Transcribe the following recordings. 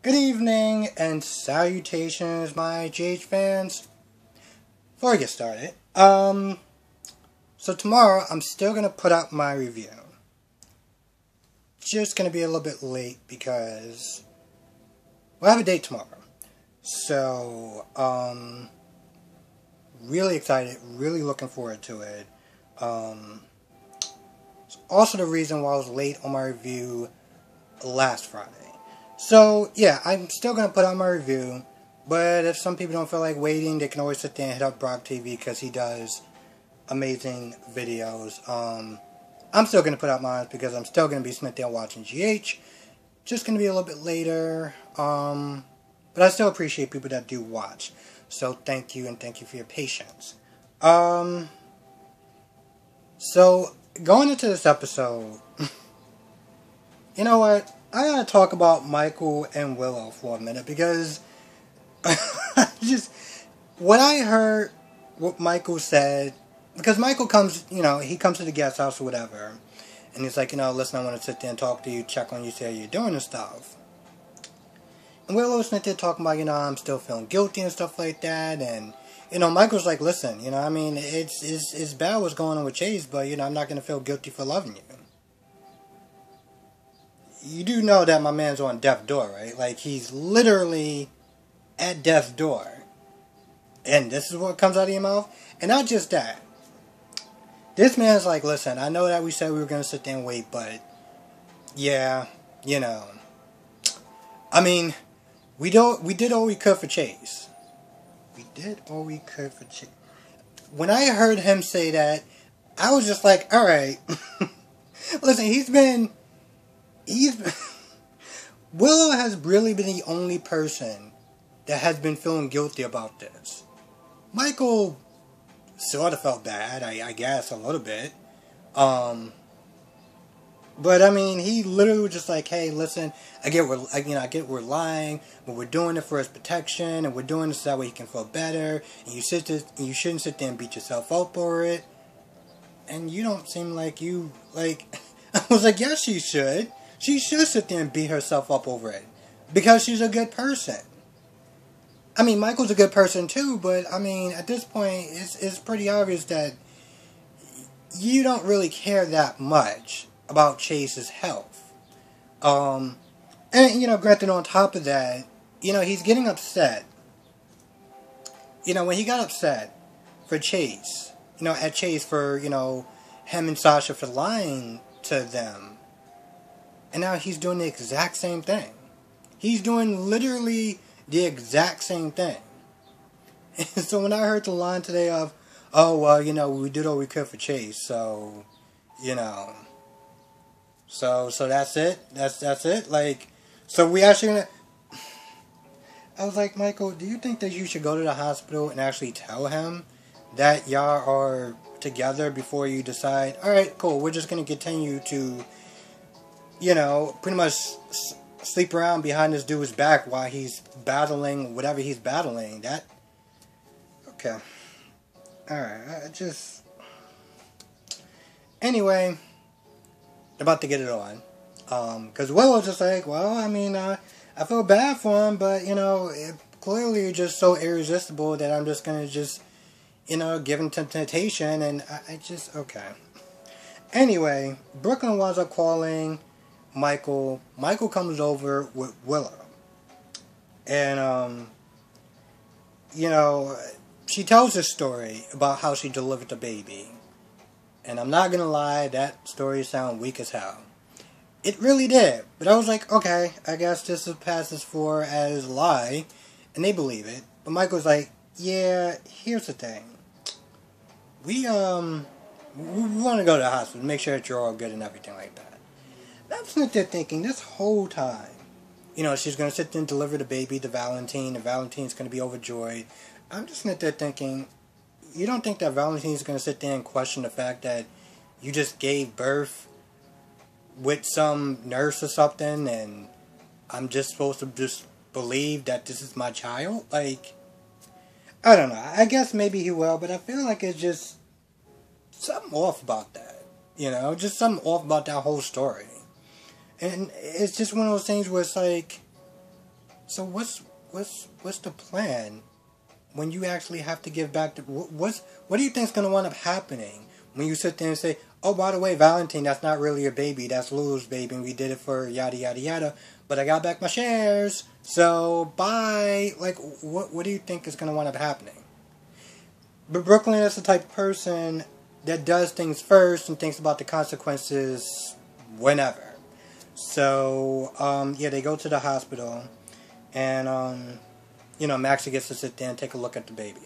Good evening and salutations, my GH fans. Before we get started, so tomorrow I'm still gonna put out my review. Just gonna be a little bit late because we'll have a date tomorrow. So, really excited, really looking forward to it. It's also the reason why I was late on my review last Friday. So, yeah, I'm still going to put out my review, but if some people don't feel like waiting, they can always sit there and hit up Brock TV because he does amazing videos. I'm still going to put out mine because I'm still going to be sitting there watching GH. Just going to be a little bit later, but I still appreciate people that do watch. So, thank you, and thank you for your patience. So, going into this episode, you know what? I gotta talk about Michael and Willow for a minute because just what I heard, what Michael said, because Michael comes, he comes to the guest house or whatever, and he's like, listen, I want to sit there and talk to you, check on you, see how you're doing and stuff. And Willow's sitting there talking about, I'm still feeling guilty and stuff like that, and Michael's like, listen, it's bad what's going on with Chase, but I'm not gonna feel guilty for loving you. You do know that my man's on death's door, right? Like, he's literally at death's door. And this is what comes out of your mouth? And not just that. This man's like, listen, I know that we said we were going to sit there and wait, but, yeah, I mean, we did all we could for Chase. We did all we could for Chase. When I heard him say that, I was just like, alright. Listen, Willow has really been the only person that has been feeling guilty about this. Michael sort of felt bad, I guess, a little bit. But I mean, he literally was just like, hey, listen, I get we're lying, but we're doing it for his protection, and we're doing this so that way he can feel better, and you shouldn't sit there and beat yourself up for it. And you don't seem like you, I was like, yes, she should. She should sit there and beat herself up over it. Because she's a good person. I mean, Michael's a good person too, but, I mean, at this point, it's pretty obvious that you don't really care that much about Chase's health. And, granted, on top of that, he's getting upset. When he got upset for Chase, at Chase for, him and Sasha for lying to them. And now he's doing the exact same thing. He's doing literally the exact same thing. And so when I heard the line today of, oh, well, we did all we could for Chase, so, so that's it? That's it? So we actually gonna... I was like, Michael, do you think that you should go to the hospital and actually tell him that y'all are together before you decide, alright, cool, we're just gonna continue to... pretty much sleep around behind this dude's back while he's battling whatever he's battling. Okay. Alright, Anyway, about to get it on. Because Willow's just like, well, I mean, I feel bad for him, but, clearly you're just so irresistible that I'm just gonna give him temptation, and okay. Anyway, Brooklyn winds up calling Michael. Michael comes over with Willow. And, she tells this story about how she delivered the baby. And I'm not gonna lie, that story sounded weak as hell. It really did. But I was like, okay, I guess this passes for as a lie. And they believe it. But Michael's like, yeah, here's the thing. We want to go to the hospital, make sure that you're all good and everything like that. I'm sitting there thinking this whole time, she's going to sit there and deliver the baby to Valentine, and Valentine's going to be overjoyed. I'm just sitting there thinking, you don't think that Valentine's going to sit there and question the fact that you just gave birth with some nurse or something, and I'm just supposed to just believe that this is my child? I don't know. I guess maybe he will, but I feel like it's just something off about that. Just something off about that whole story. And it's just one of those things where it's like, So what's the plan when you actually have to give back to what do you think's gonna wind up happening when you sit there and say, oh, by the way, Valentine, that's not really your baby, that's Lulu's baby, and we did it for yada yada yada, but I got back my shares, so bye. Like, what do you think is gonna wind up happening? But Brooklyn is the type of person that does things first and thinks about the consequences whenever. So yeah, they go to the hospital, and Maxie gets to sit there and take a look at the baby.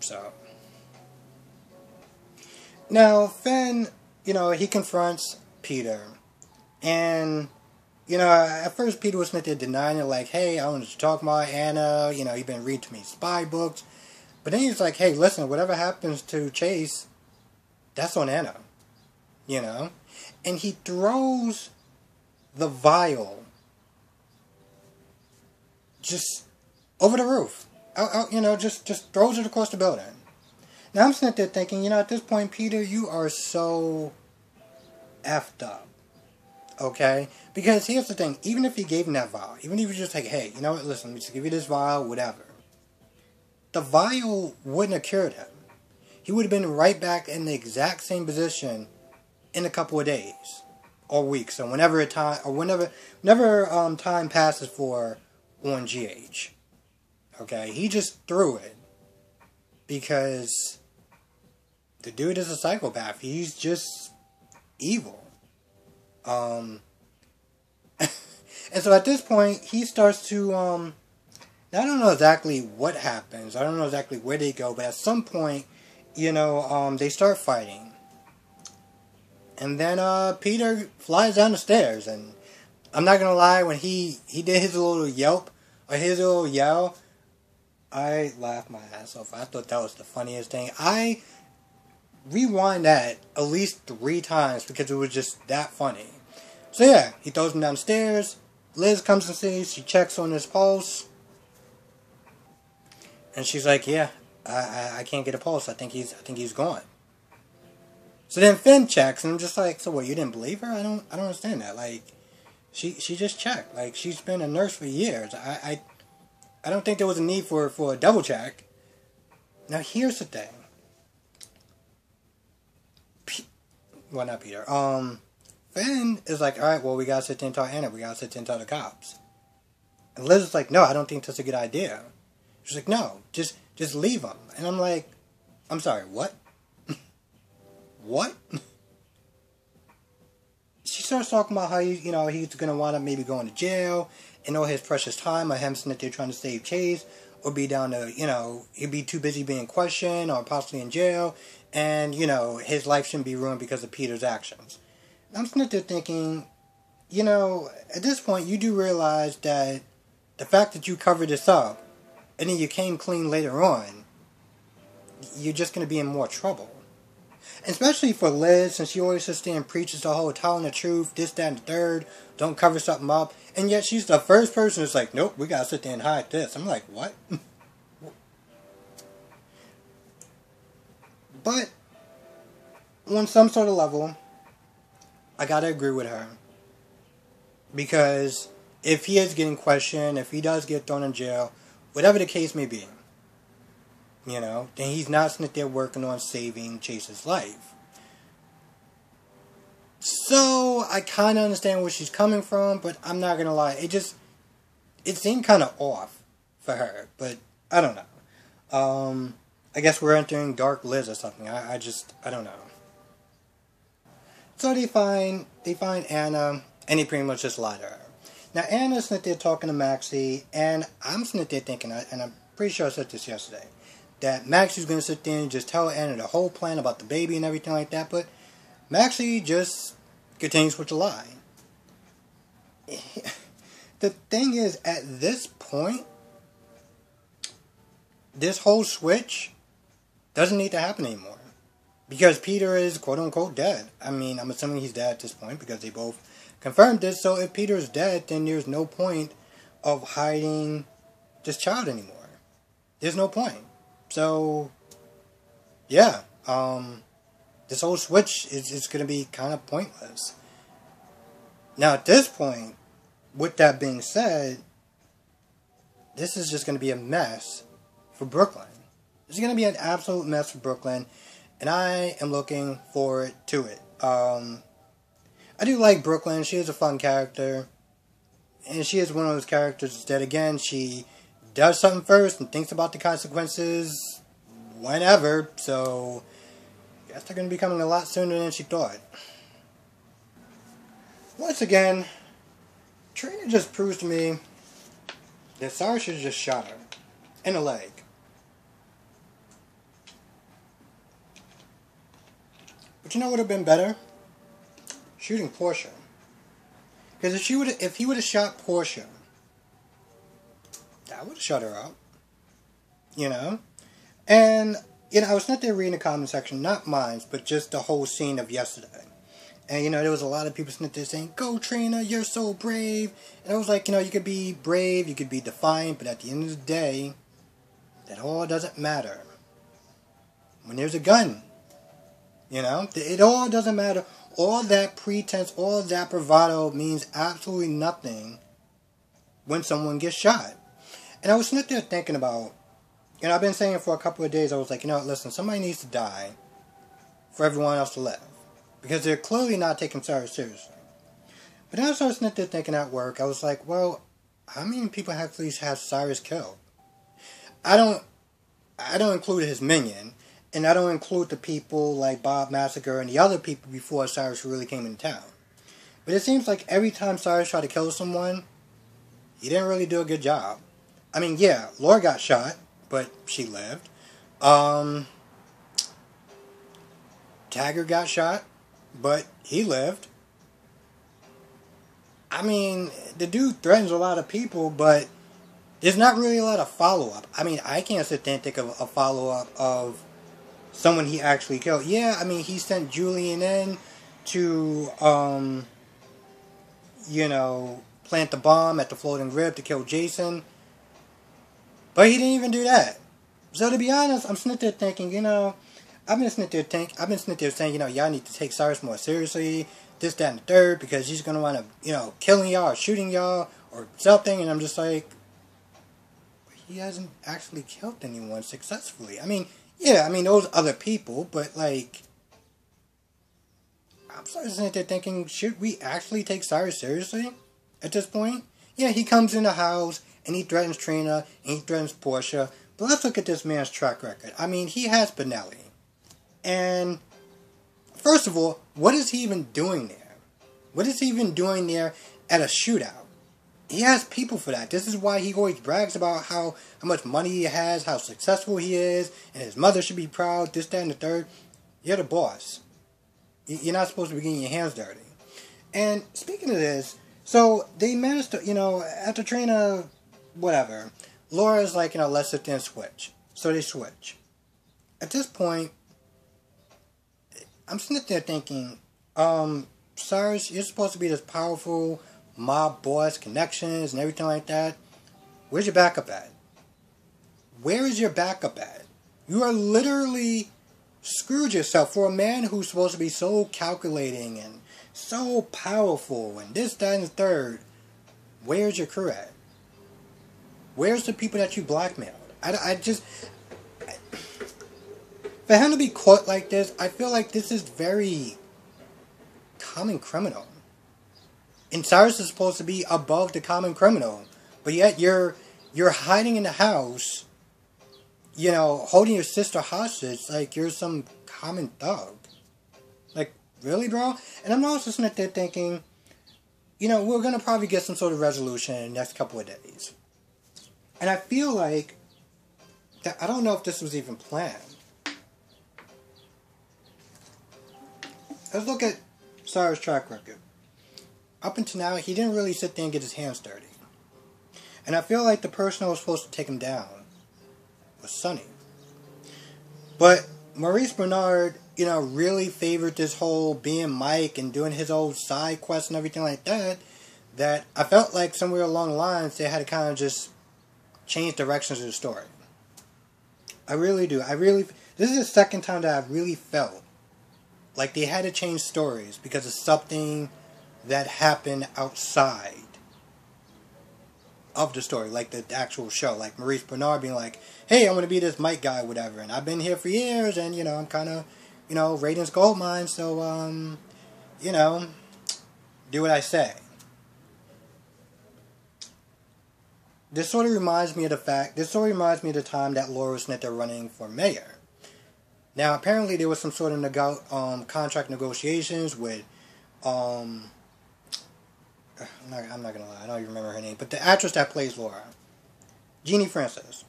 So now Finn, he confronts Peter, and at first Peter was there denying it, like, hey, I don't know what you're talking about, Anna. You've been reading too many spy books. But then he's like, hey, listen, whatever happens to Chase, that's on Anna. And he throws the vial just over the roof. Out, just throws it across the building. Now I'm sitting there thinking, at this point, Peter, you are so effed up. Okay? Because here's the thing, even if he gave him that vial, even if he was just like, hey, listen, let me just give you this vial, whatever. The vial wouldn't have cured him. He would have been right back in the exact same position in a couple of days or weeks, or whenever time passes for on GH. Okay, he just threw it because the dude is a psychopath. He's just evil. And so at this point, he starts to I don't know exactly what happens. I don't know exactly where they go, but at some point, they start fighting. And then Peter flies down the stairs, and I'm not gonna lie, when he did his little yelp, or his little yell, I laughed my ass off. I thought that was the funniest thing. I rewind that at least 3 times because it was just that funny. So yeah, he throws him downstairs. Liz comes and sees, she checks on his pulse. And she's like, yeah, I can't get a pulse. I think he's gone. So then Finn checks, and I'm just like, so what, you didn't believe her? I don't understand that. Like, she just checked. Like, she's been a nurse for years. I don't think there was a need for a double check. Now here's the thing. Well, not Peter. Finn is like, alright, well, we gotta sit there and tell Anna. We gotta sit there and tell the cops. And Liz is like, no, I don't think that's a good idea. She's like, no, just leave him. And I'm like, I'm sorry, what? What? She starts talking about how he's going to wind up maybe going to jail, and all his precious time of him sitting there trying to save Chase, or be down to, he'd be too busy being questioned, or possibly in jail, and, his life shouldn't be ruined because of Peter's actions. And I'm sitting there thinking, at this point, you do realize that the fact that you covered this up, and then you came clean later on, you're just going to be in more trouble. Especially for Liz, since she always sits there and preaches the whole telling the truth, this, that, and the third, don't cover something up. And yet she's the first person that's like, nope, we got to sit there and hide this. I'm like, what? But, on some sort of level, I got to agree with her. Because if he is getting questioned, if he does get thrown in jail, whatever the case may be, then he's not sitting there working on saving Chase's life. So, I kind of understand where she's coming from, but I'm not going to lie. It seemed kind of off for her, but I don't know. I guess we're entering Dark Liz or something. I don't know. So they find Anna, and they pretty much just lie to her. Now, Anna's sitting there talking to Maxie, and I'm sitting there thinking, and I'm pretty sure I said this yesterday, that Maxie's going to sit there and just tell Anna the whole plan about the baby and everything like that, but Maxie just continues with the lie. The thing is, at this point, this whole switch doesn't need to happen anymore. Because Peter is quote-unquote dead. I mean, I'm assuming he's dead at this point because they both confirmed this, so if Peter's dead, then there's no point of hiding this child anymore. There's no point. So, yeah, this whole switch is going to be kind of pointless. Now, at this point, with that being said, this is just going to be a mess for Brooklyn. This is going to be an absolute mess for Brooklyn, and I am looking forward to it. I do like Brooklyn. She is a fun character, and she is one of those characters that, again, she does something first and thinks about the consequences whenever, so I guess they're going to be coming a lot sooner than she thought. Once again, Trina just proves to me that Cyrus should have just shot her in the leg. But you know what would have been better? Shooting Portia. Because if he would have shot Portia, that would have shut her up. You know? And, you know, I was sitting there reading the comment section, not mine, but just the whole scene of yesterday. And, you know, there was a lot of people sitting there saying, "Go, Trina, you're so brave." And I was like, you know, you could be brave, you could be defiant, but at the end of the day, that all doesn't matter. When there's a gun, you know, it all doesn't matter. All that pretense, all that bravado means absolutely nothing when someone gets shot. And I was sitting there thinking about, you know, I've been saying it for a couple of days, I was like, you know, listen, somebody needs to die for everyone else to live. Because they're clearly not taking Cyrus seriously. But as I was sitting there thinking at work, I was like, well, how many people actually have Cyrus killed? I don't include his minion, and I don't include the people like Bob Massacre and the other people before Cyrus really came into town. But it seems like every time Cyrus tried to kill someone, he didn't really do a good job. I mean, yeah, Laura got shot, but she lived. Taggart got shot, but he lived. I mean, the dude threatens a lot of people, but there's not really a lot of follow-up. I mean, I can't sit there and think of a follow-up of someone he actually killed. Yeah, I mean, he sent Julian in to, you know, plant the bomb at the floating rib to kill Jason. But he didn't even do that. So to be honest, I'm sitting there thinking, you know, I've been sitting there saying, you know, y'all need to take Cyrus more seriously, this, that, and the third, because he's going to want to, you know, killing y'all or shooting y'all or something. And I'm just like, he hasn't actually killed anyone successfully. I mean, yeah, I mean, those other people, but like, I'm sort of sitting there thinking, should we actually take Cyrus seriously at this point? Yeah, he comes in the house and he threatens Trina and he threatens Portia, but let's look at this man's track record. I mean, he has Benelli. And, first of all, what is he even doing there? What is he even doing there at a shootout? He has people for that. This is why he always brags about how much money he has, how successful he is, and his mother should be proud, this, that, and the third. You're the boss. You're not supposed to be getting your hands dirty. And, speaking of this, so they managed to, you know, after Trina, whatever, Laura's like, you know, let's sit there and switch. So they switch. At this point, I'm sitting there thinking, Cyrus, you're supposed to be this powerful mob boss, connections and everything like that. Where's your backup at? Where is your backup at? You are literally screwed yourself for a man who's supposed to be so calculating and so powerful and this, that, and the third. Where's your crew at? Where's the people that you blackmailed? For him to be caught like this, I feel like this is very common criminal. And Cyrus is supposed to be above the common criminal. But yet you're hiding in the house, you know, holding your sister hostage like you're some common thug. Like, really, bro? And I'm also sitting there thinking, you know, we're going to probably get some sort of resolution in the next couple of days. And I feel like, that I don't know if this was even planned. Let's look at Cyrus' track record. Up until now, he didn't really sit there and get his hands dirty. And I feel like the person who was supposed to take him down was Sonny. But Maurice Benard, you know, really favored this whole being Mike and doing his old side quests and everything like that, that I felt like somewhere along the lines they had to kind of just change directions of the story. I really do. This is the second time that I've really felt like they had to change stories because of something that happened outside of the story, like the actual show. Like Maurice Bernard being like, hey, I'm going to be this Mike guy, whatever. And I've been here for years, and, I'm kind of, ratings gold mine, so, do what I say. This sort of reminds me of the time that Laura was Smith running for mayor. Now, apparently there was some sort of contract negotiations with, I'm not gonna lie, I don't even remember her name, but the actress that plays Laura, Jeannie Francis.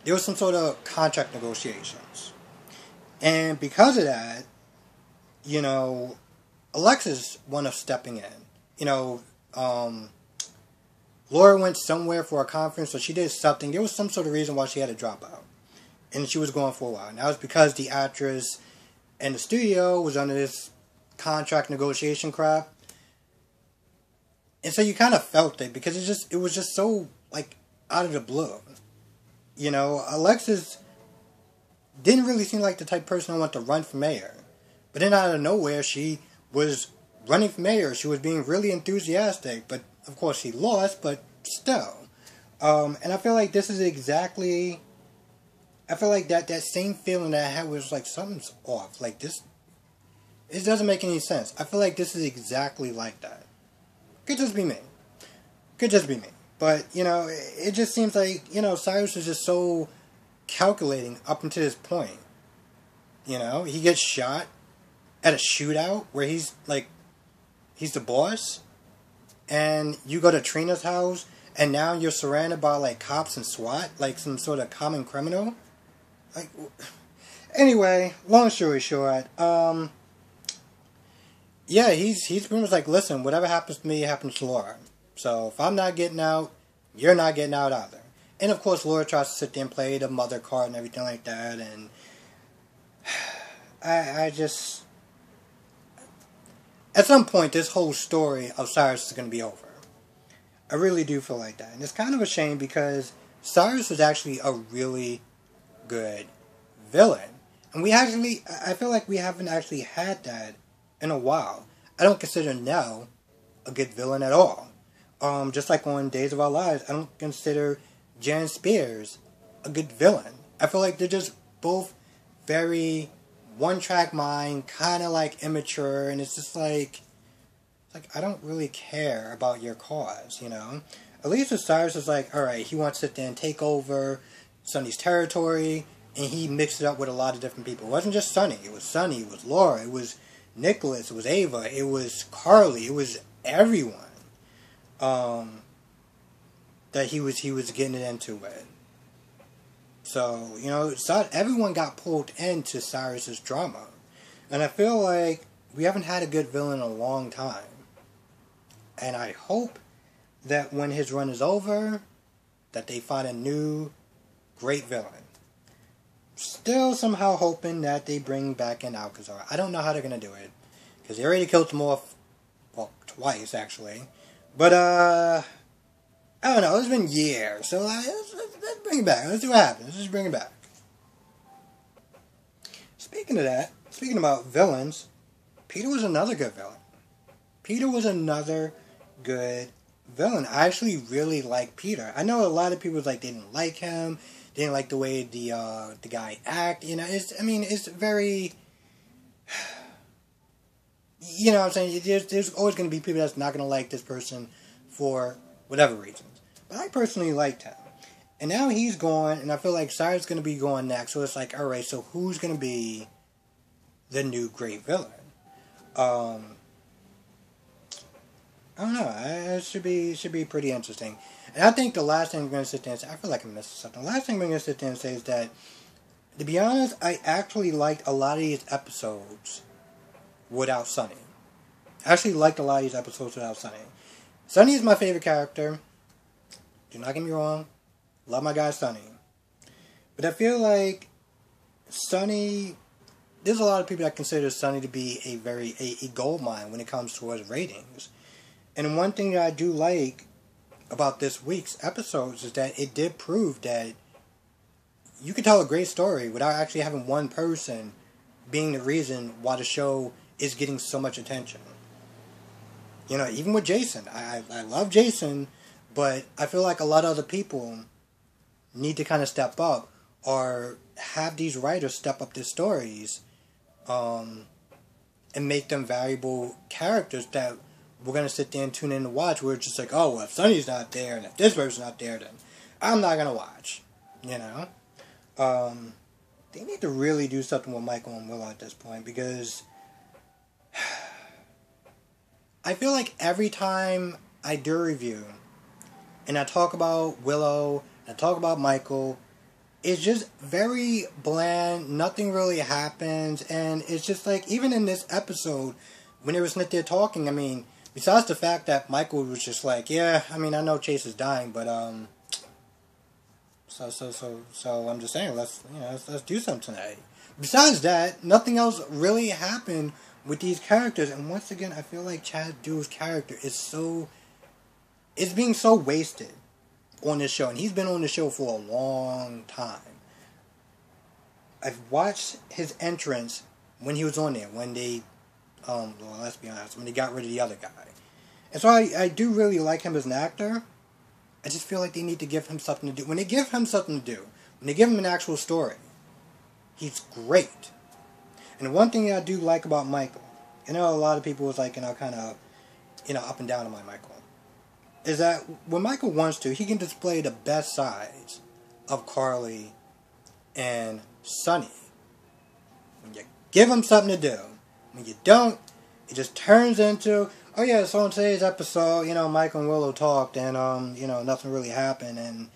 There was some sort of contract negotiations. And because of that, Alexis wound up stepping in. Laura went somewhere for a conference, so she did something. There was some sort of reason why she had to drop out. And she was gone for a while. And that was because the actress and the studio was under this contract negotiation crap. And so you kind of felt it, because it was just so, out of the blue. Alexis didn't really seem like the type of person I want to run for mayor. But then out of nowhere, she was running for mayor. She was being really enthusiastic, but of course she lost, but still. And I feel like this is exactly... I feel like that same feeling that I had was like, something's off. Like, this... It doesn't make any sense. I feel like this is exactly like that. Could just be me. But, it just seems like, Cyrus is just so calculating up until this point. He gets shot at a shootout where he's the boss. And you go to Trina's house, and now you're surrounded by, cops and SWAT, like some sort of common criminal. Anyway, long story short, yeah, he's pretty much like, listen, whatever happens to me, happens to Laura. So if I'm not getting out, you're not getting out either. And of course, Laura tries to sit there and play the mother card and everything like that, and I just... At some point, this whole story of Cyrus is going to be over. I really do feel like that. And it's kind of a shame, because Cyrus was actually a really good villain. And I feel like we haven't actually had that in a while. I don't consider Nell a good villain at all. Just like on Days of Our Lives, I don't consider Jan Spears a good villain. I feel like they're just both very one-track mind, kind of immature, and it's just I don't really care about your cause, At least with Cyrus is alright, he wants to sit there and take over Sonny's territory, and he mixed it up with a lot of different people. It wasn't just Sonny, it was Laura, it was Nicholas, it was Ava, it was Carly, it was everyone that he was getting it into with. So, everyone got pulled into Cyrus's drama. And I feel like we haven't had a good villain in a long time. And I hope that when his run is over, that they find a new great villain. Still somehow hoping that they bring back in Alcazar. I don't know how they're going to do it, because they already killed him off, well, twice actually. But, I don't know, it's been years, so let's bring it back. Let's see what happens. Let's just bring it back. Speaking about villains, Peter was another good villain. I actually really like Peter. I know a lot of people didn't like him, didn't like the way the guy act. It's very... You know what I'm saying? There's always going to be people that's not going to like this person for whatever reasons. But I personally liked him. And now he's gone, and I feel like Cyrus is going to be going next. So it's alright, so who's going to be the new great villain? I don't know. It should be pretty interesting. And I think the last thing we're going to sit there and say, I feel like I'm missing something. The last thing we're going to sit there and say is that, to be honest, I actually liked a lot of these episodes without Sonny. Sonny is my favorite character. Do not get me wrong. Love my guy Sonny. But I feel like Sonny... There's a lot of people that consider Sonny to be a gold mine when it comes towards ratings. And one thing that I do like about this week's episodes is that it did prove that you can tell a great story without actually having one person being the reason why the show is getting so much attention. Even with Jason. I love Jason, But I feel like a lot of other people need to kind of step up, or have these writers step up their stories, and make them valuable characters that we're going to sit there and tune in to watch. We're just like, oh, well, if Sonny's not there, and if this person's not there, then I'm not going to watch. You know? They need to really do something with Michael and Willow at this point, because I feel like every time I do a review, and I talk about Willow, and I talk about Michael, it's just very bland, nothing really happens, and it's just like, even in this episode, when they were sitting there talking, I mean, besides the fact that Michael was just like, yeah, I mean, I know Chase is dying, but, so I'm just saying, let's do something tonight. Besides that, nothing else really happened with these characters, and once again, I feel like Chad Duell's character is it's being so wasted on this show, and he's been on the show for a long time. I've watched his entrance when he was on there, when they, well, let's be honest, when they got rid of the other guy. And so I do really like him as an actor. I just feel like they need to give him something to do. When they give him something to do, when they give him an actual story, he's great. And the one thing I do like about Michael, a lot of people was like, kind of, up and down on my Michael, is that when Michael wants to, he can display the best sides of Carly and Sonny. When you give him something to do, when you don't, it just turns into, oh yeah, so on today's episode, Michael and Willow talked, and, nothing really happened, and,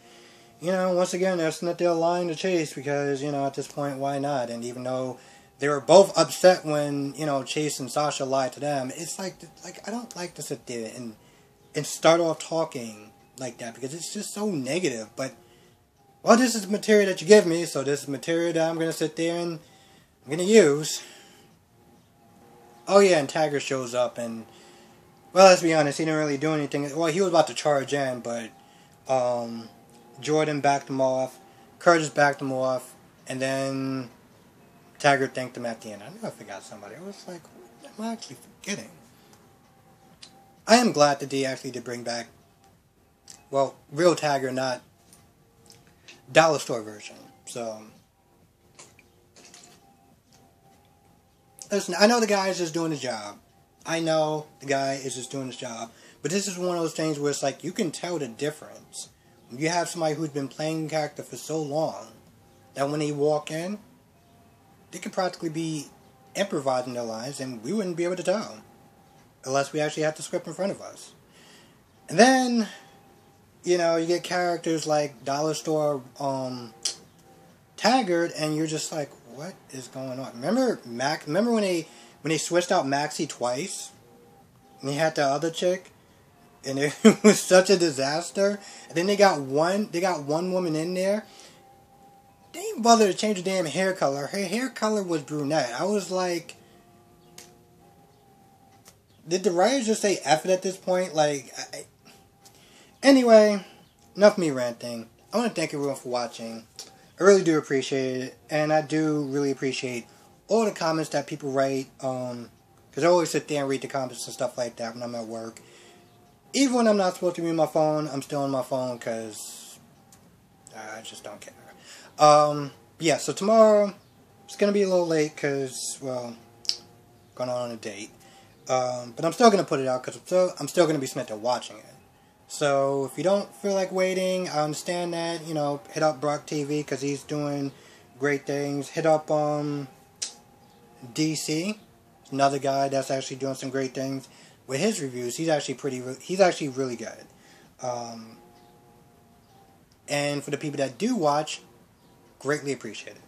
once again, they're sitting there lying to Chase, because, at this point, why not? And even though they were both upset when, Chase and Sasha lied to them, it's like, I don't like to sit there and start off talking like that, because it's just so negative. But, well, this is the material that you give me, so this is material that I'm going to sit there and I'm going to use. Oh yeah, and Taggart shows up, and, well, let's be honest, he didn't really do anything. Well, he was about to charge in, but Jordan backed him off, Curtis backed him off, and then Taggart thanked him at the end. I knew I forgot somebody. I was like, what am I actually forgetting? I am glad that they actually did bring back, well, real Taggart, not Dollar Store version. So, listen, I know the guy is just doing his job. I know the guy is just doing his job. But this is one of those things where it's like, you can tell the difference. You have somebody who's been playing the character for so long, that when they walk in, they could practically be improvising their lines, and we wouldn't be able to tell. Unless we actually have the script in front of us. And then, you get characters like Dollar Store Taggart, and you're just like, what is going on? Remember when they switched out Maxie twice? And they had the other chick? And it was such a disaster. And then they got one woman in there. They didn't bother to change the damn hair color. Her hair color was brunette. I was like, did the writers just say F it at this point? Anyway, enough me ranting. I want to thank everyone for watching. I really do appreciate it. And I do really appreciate all the comments that people write. Because I always sit there and read the comments and stuff like that when I'm at work. Even when I'm not supposed to be on my phone, I'm still on my phone because I just don't care. Yeah, so tomorrow, it's going to be a little late because, well, going on a date. But I'm still going to put it out because I'm still going to be sitting there watching it. So, if you don't feel like waiting, I understand that, hit up Brock TV because he's doing great things. Hit up, DC, another guy that's actually doing some great things. With his reviews, he's actually really good. And for the people that do watch, greatly appreciate it.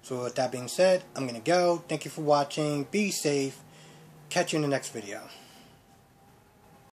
So with that being said, I'm going to go. Thank you for watching. Be safe. Catch you in the next video.